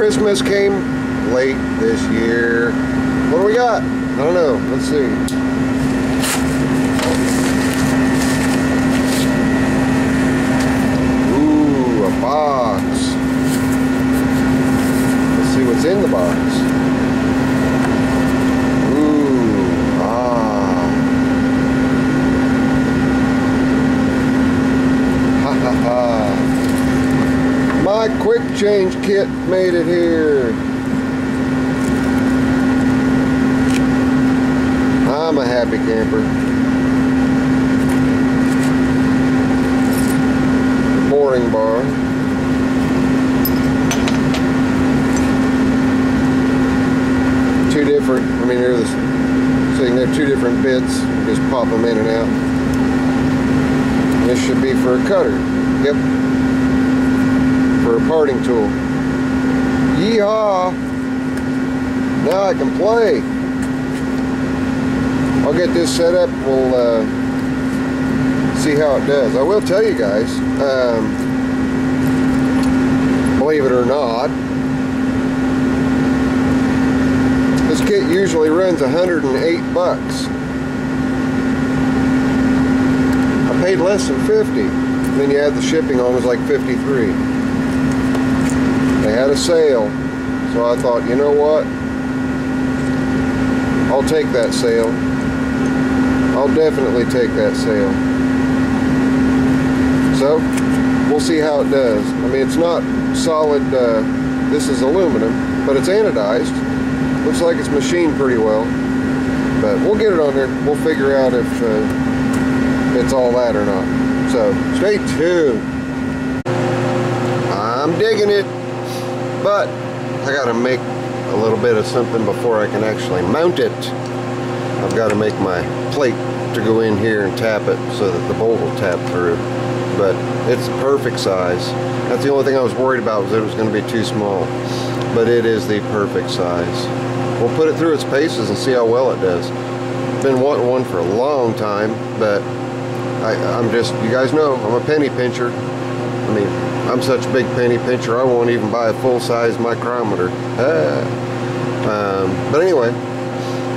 Christmas came late this year. What do we got? I don't know. Let's see. Ooh, a box. Let's see what's in the box. Ooh, ha ha ha. My quick change kit made it here. I'm a happy camper. Boring bar. Two different, I mean, they're this, so you can have two different bits, just pop them in and out. This should be for a cutter. Yep. For a parting tool. Yeehaw! Now I can play. I'll get this set up. We'll see how it does. I will tell you guys, believe it or not, this kit usually runs 108 bucks. I paid less than 50. And then you add the shipping on, it was like 53. They had a sale, so I thought, you know what? I'll take that sale. I'll definitely take that sale. So, we'll see how it does. I mean, it's not solid, this is aluminum, but it's anodized. Looks like it's machined pretty well. But we'll get it on there. We'll figure out if it's all that or not. So, stay tuned. I'm digging it. But I gotta make a little bit of something before I can actually mount it. I've got to make my plate to go in here and tap it so that the bolt will tap through. But it's the perfect size. That's the only thing I was worried about, was that it was going to be too small. But it is the perfect size. We'll put it through its paces and see how well it does. Been wanting one for a long time, but I'm just, you guys know, I'm a penny pincher. I mean, I'm such a big penny pincher, I won't even buy a full-size micrometer. But anyway,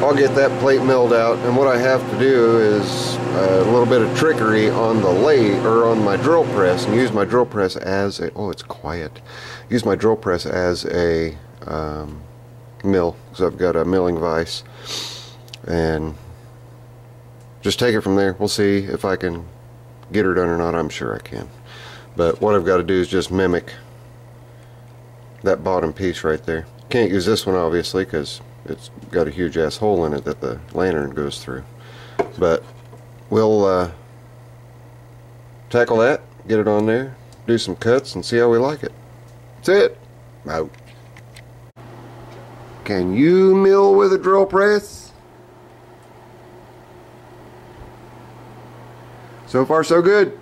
I'll get that plate milled out, and what I have to do is a little bit of trickery on the lathe, or on my drill press, and use my drill press as a, oh, it's quiet. Use my drill press as a mill, because I've got a milling vise, and just take it from there. We'll see if I can get her done or not. I'm sure I can. But what I've got to do is just mimic that bottom piece right there. Can't use this one obviously because it's got a huge ass hole in it that the lantern goes through. But we'll tackle that, get it on there, do some cuts, and see how we like it. That's it. Out. Can you mill with a drill press? So far so good.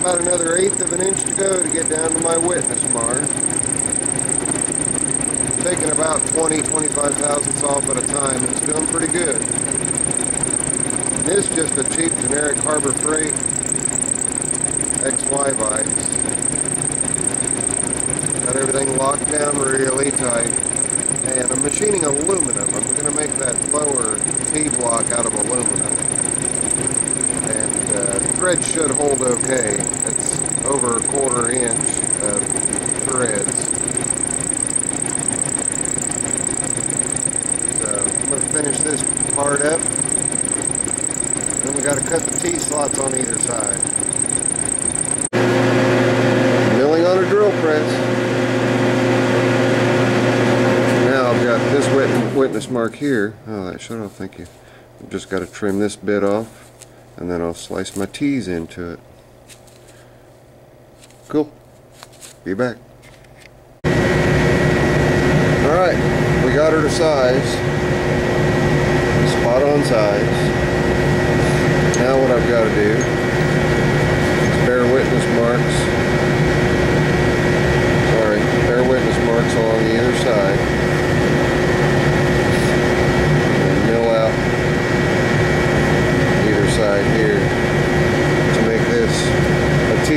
About another 1/8 of an inch to go to get down to my witness mark. Taking about 20-25 thousandths off at a time. It's doing pretty good. And it's just a cheap generic Harbor Freight XY vise. Got everything locked down really tight. And I'm machining aluminum. I'm going to make that lower T-block out of aluminum. And thread should hold okay. It's over 1/4 inch of threads. So I'm going to finish this part up. Then we got to cut the T-slots on either side. Milling on a drill press. witness mark here. Oh, that shut off, thank you. I've just got to trim this bit off, and then I'll slice my T's into it. Cool. Be back. Alright, we got her to size. Spot on size. Now what I've got to do is bear witness marks. Sorry, bear witness marks along either side. And mill out either side here to make this a T.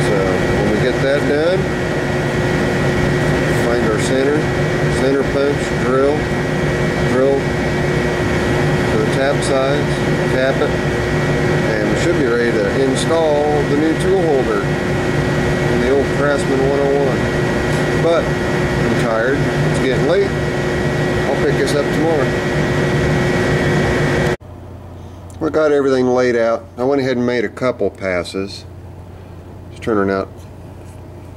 So when we get that done, find our center punch, drill to the tap size, tap it, and we should be ready to install the new tool holder in the old Craftsman 101. But I'm tired, it's getting late, I'll pick this up tomorrow. I got everything laid out. I went ahead and made a couple passes. It's turning out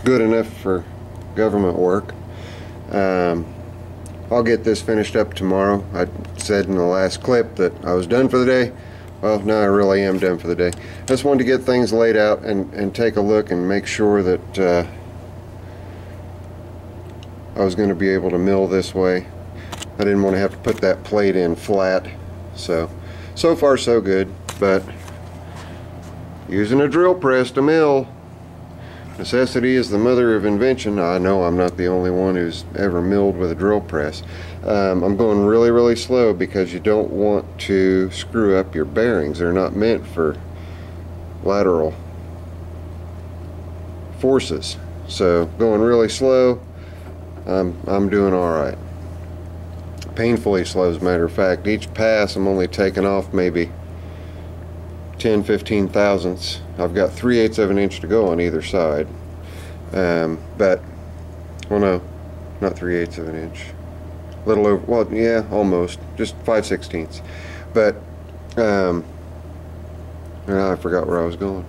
good enough for government work. I'll get this finished up tomorrow. I said in the last clip that I was done for the day. Well, now I really am done for the day. I just wanted to get things laid out and take a look and make sure that I was going to be able to mill this way. I didn't want to have to put that plate in flat. So far so good, but using a drill press to mill, necessity is the mother of invention. I know I'm not the only one who's ever milled with a drill press. I'm going really slow because you don't want to screw up your bearings. They're not meant for lateral forces. So going really slow, I'm doing alright. Painfully slow, as a matter of fact. Each pass I'm only taking off maybe 10-15 thousandths. I've got 3/8 of an inch to go on either side, but well, no, not 3/8 of an inch, a little over, well, yeah, almost, just 5/16. But I forgot where I was going.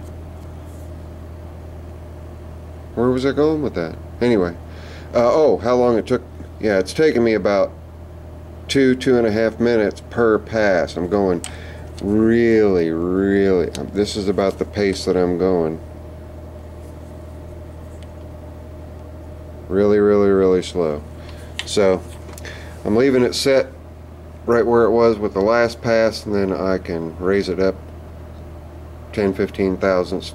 Where was I going with that? Anyway, oh, how long it took. Yeah, it's taken me about 2.5 minutes per pass. I'm going really, this is about the pace that I'm going. Really slow. So I'm leaving it set right where it was with the last pass, and then I can raise it up 10-15 thousandths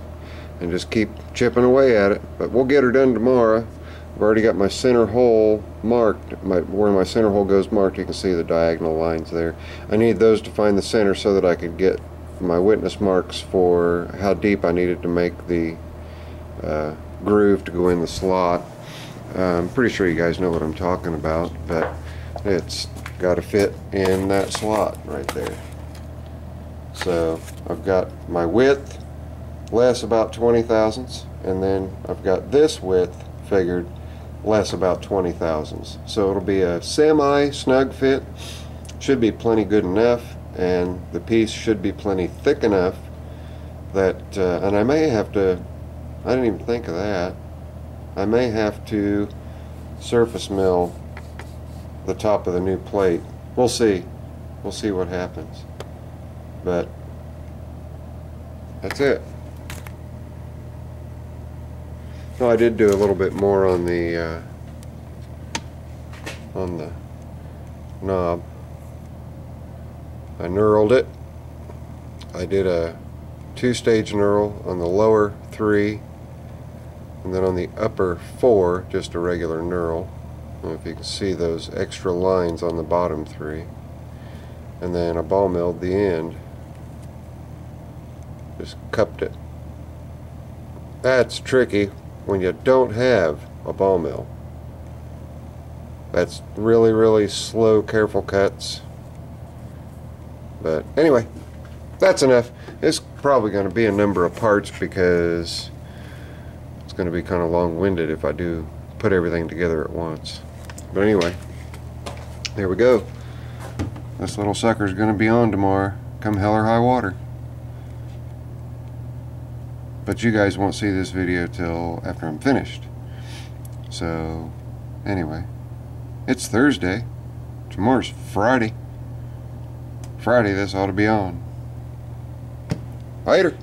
and just keep chipping away at it. But we'll get her done tomorrow. I've already got my center hole marked. Where my center hole goes marked, you can see the diagonal lines there. I need those to find the center so that I could get my witness marks for how deep I needed to make the groove to go in the slot. I'm pretty sure you guys know what I'm talking about, but it's got to fit in that slot right there. So I've got my width less about 20 thousandths, and then I've got this width figured less about 20 thousandths. So it'll be a semi snug fit. Should be plenty good enough, and the piece should be plenty thick enough that and I may have to, I didn't even think of that, I may have to surface mill the top of the new plate. We'll see what happens, but that's it. No, I did do a little bit more on the knob. I knurled it. I did a 2-stage knurl on the lower 3, and then on the upper 4 just a regular knurl. I don't know if you can see those extra lines on the bottom 3, and then I ball milled the end. Just cupped it. That's tricky when you don't have a ball mill. That's really slow, careful cuts. But anyway, that's enough. It's probably going to be a number of parts because it's going to be kind of long-winded if I do put everything together at once. But anyway, there we go. This little sucker's going to be on tomorrow, come hell or high water. But you guys won't see this video till after I'm finished. So Anyway, it's Thursday. Tomorrow's Friday. Friday, this ought to be on. Later.